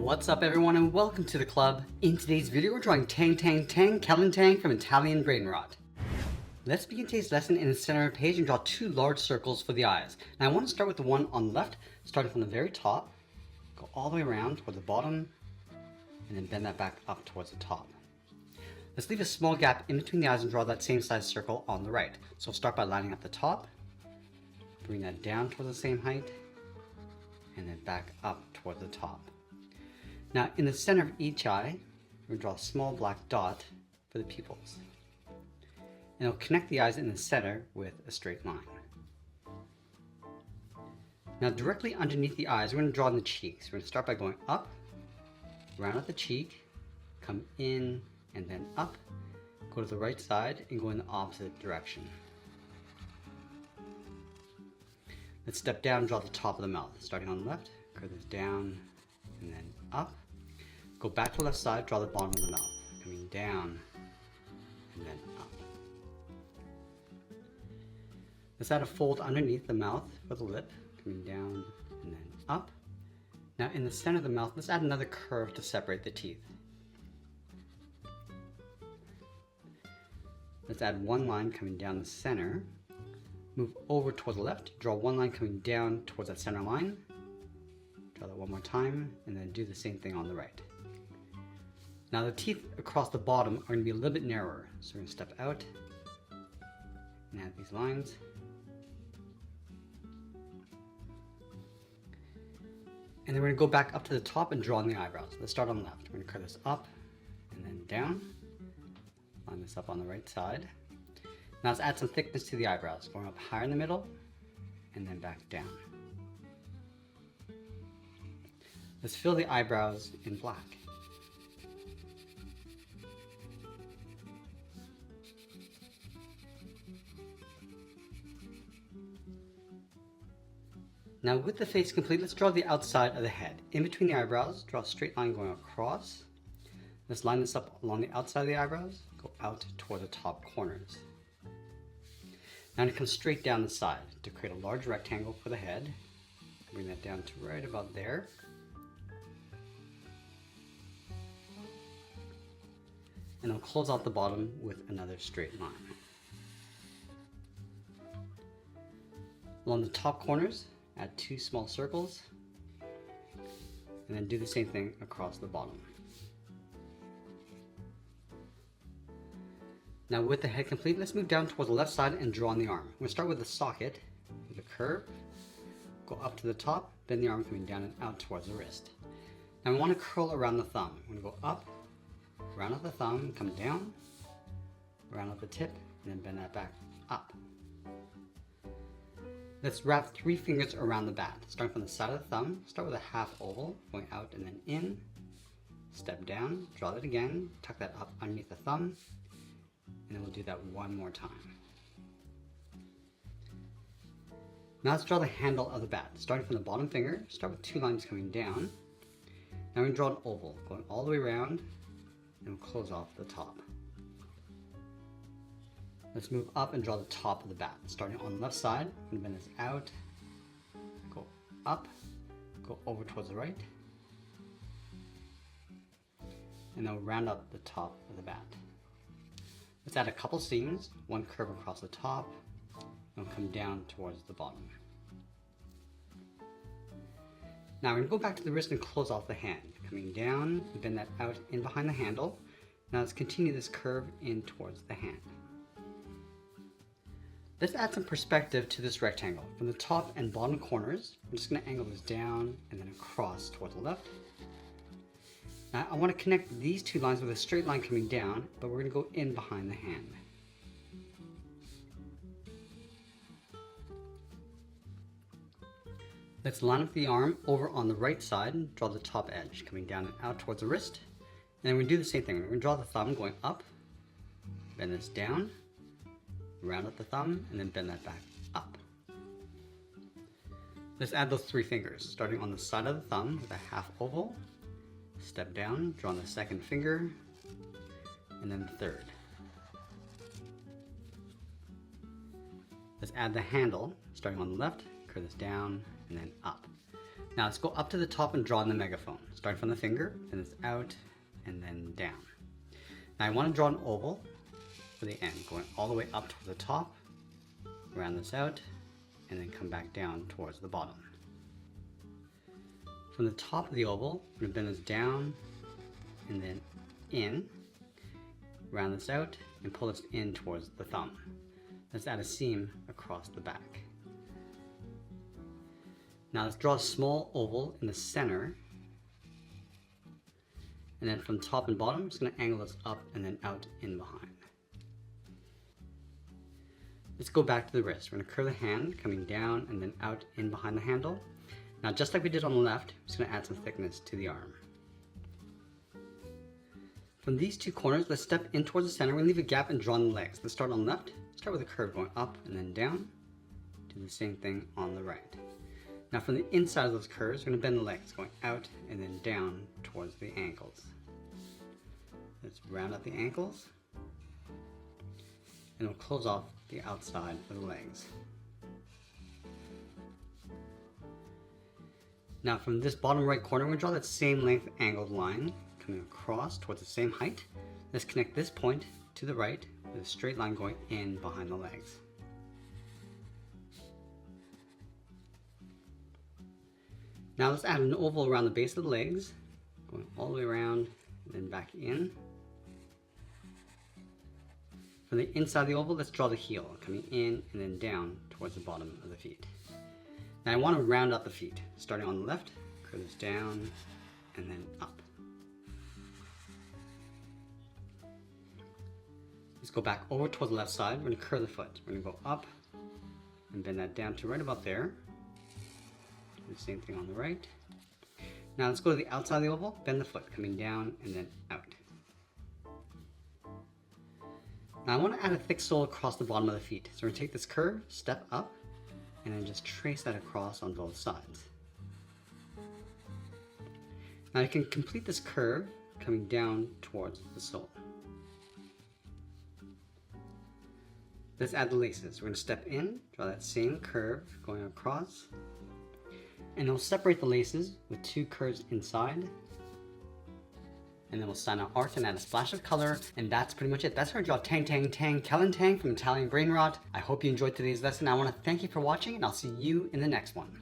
What's up everyone and welcome to the club. In today's video we're drawing Tang Tang Tang Kelentang from Italian Brainrot. Let's begin today's lesson in the center of the page and draw two large circles for the eyes. Now I want to start with the one on the left, starting from the very top, go all the way around toward the bottom, and then bend that back up towards the top. Let's leave a small gap in between the eyes and draw that same size circle on the right. So we'll start by lining up the top, bring that down toward the same height, and then back up toward the top. Now in the center of each eye, we're going to draw a small black dot for the pupils. And it'll connect the eyes in the center with a straight line. Now directly underneath the eyes, we're going to draw in the cheeks. We're going to start by going up, round out the cheek, come in, and then up, go to the right side, and go in the opposite direction. Let's step down and draw the top of the mouth. Starting on the left, curve this down, and then up. Go back to the left side, draw the bottom of the mouth, coming down, and then up. Let's add a fold underneath the mouth for the lip, coming down, and then up. Now in the center of the mouth, let's add another curve to separate the teeth. Let's add one line coming down the center, move over toward the left, draw one line coming down towards that center line, draw that one more time, and then do the same thing on the right. Now the teeth across the bottom are going to be a little bit narrower, so we're going to step out and add these lines. And then we're going to go back up to the top and draw in the eyebrows. Let's start on the left. We're going to curve this up and then down. Line this up on the right side. Now let's add some thickness to the eyebrows, going up higher in the middle and then back down. Let's fill the eyebrows in black. Now with the face complete, let's draw the outside of the head. In between the eyebrows, draw a straight line going across. Let's line this up along the outside of the eyebrows, go out toward the top corners. Now to come straight down the side to create a large rectangle for the head. Bring that down to right about there. And I'll close out the bottom with another straight line. Along the top corners, add two small circles, and then do the same thing across the bottom. Now with the head complete, let's move down towards the left side and draw on the arm. We're going to start with the socket, with a curve, go up to the top, bend the arm coming down and out towards the wrist. Now we want to curl around the thumb. We're going to go up, round out the thumb, come down, round out the tip, and then bend that back up. Let's wrap three fingers around the bat. Starting from the side of the thumb, start with a half oval, going out and then in, step down, draw that again, tuck that up underneath the thumb, and then we'll do that one more time. Now let's draw the handle of the bat. Starting from the bottom finger, start with two lines coming down. Now we're going to draw an oval, going all the way around, and we'll close off the top. Let's move up and draw the top of the bat. Starting on the left side, I'm going to bend this out, go up, go over towards the right, and then we'll round up the top of the bat. Let's add a couple seams, one curve across the top, and we'll come down towards the bottom. Now we're going to go back to the wrist and close off the hand. Coming down, bend that out in behind the handle. Now let's continue this curve in towards the hand. Let's add some perspective to this rectangle. From the top and bottom corners, I'm just going to angle this down and then across towards the left. Now I want to connect these two lines with a straight line coming down, but we're going to go in behind the hand. Let's line up the arm over on the right side and draw the top edge coming down and out towards the wrist. And then we're going to do the same thing. We're going to draw the thumb going up, bend this down, round out the thumb, and then bend that back up. Let's add those three fingers, starting on the side of the thumb with a half oval, step down, draw on the second finger, and then the third. Let's add the handle, starting on the left, curve this down, and then up. Now let's go up to the top and draw in the megaphone. Starting from the finger, then it's out, and then down. Now I want to draw an oval for the end, going all the way up to the top, round this out, and then come back down towards the bottom. From the top of the oval, we're going to bend this down, and then in, round this out, and pull this in towards the thumb. Let's add a seam across the back. Now let's draw a small oval in the center, and then from top and bottom, I'm just going to angle this up and then out in behind. Let's go back to the wrist. We're going to curve the hand, coming down and then out in behind the handle. Now just like we did on the left, I'm just going to add some thickness to the arm. From these two corners, let's step in towards the center. We're going to leave a gap and draw in the legs. Let's start on the left. Start with a curve going up and then down. Do the same thing on the right. Now from the inside of those curves, we're going to bend the legs going out and then down towards the ankles. Let's round out the ankles. And we'll close off the outside of the legs. Now from this bottom right corner, we're going to draw that same length angled line coming across towards the same height. Let's connect this point to the right with a straight line going in behind the legs. Now let's add an oval around the base of the legs, going all the way around and then back in. From the inside of the oval, let's draw the heel, coming in and then down towards the bottom of the feet. Now I want to round out the feet, starting on the left, curve this down and then up. Let's go back over towards the left side. We're going to curve the foot. We're going to go up and bend that down to right about there. Do the same thing on the right. Now let's go to the outside of the oval, bend the foot, coming down and then out. Now I want to add a thick sole across the bottom of the feet. So we're going to take this curve, step up, and then just trace that across on both sides. Now you can complete this curve coming down towards the sole. Let's add the laces. We're going to step in, draw that same curve going across, and we'll separate the laces with two curves inside. And then we'll sign our art and add a splash of color, and that's pretty much it. That's how I draw Tang Tang Tang Kelentang from Italian Brainrot. I hope you enjoyed today's lesson. I want to thank you for watching, and I'll see you in the next one.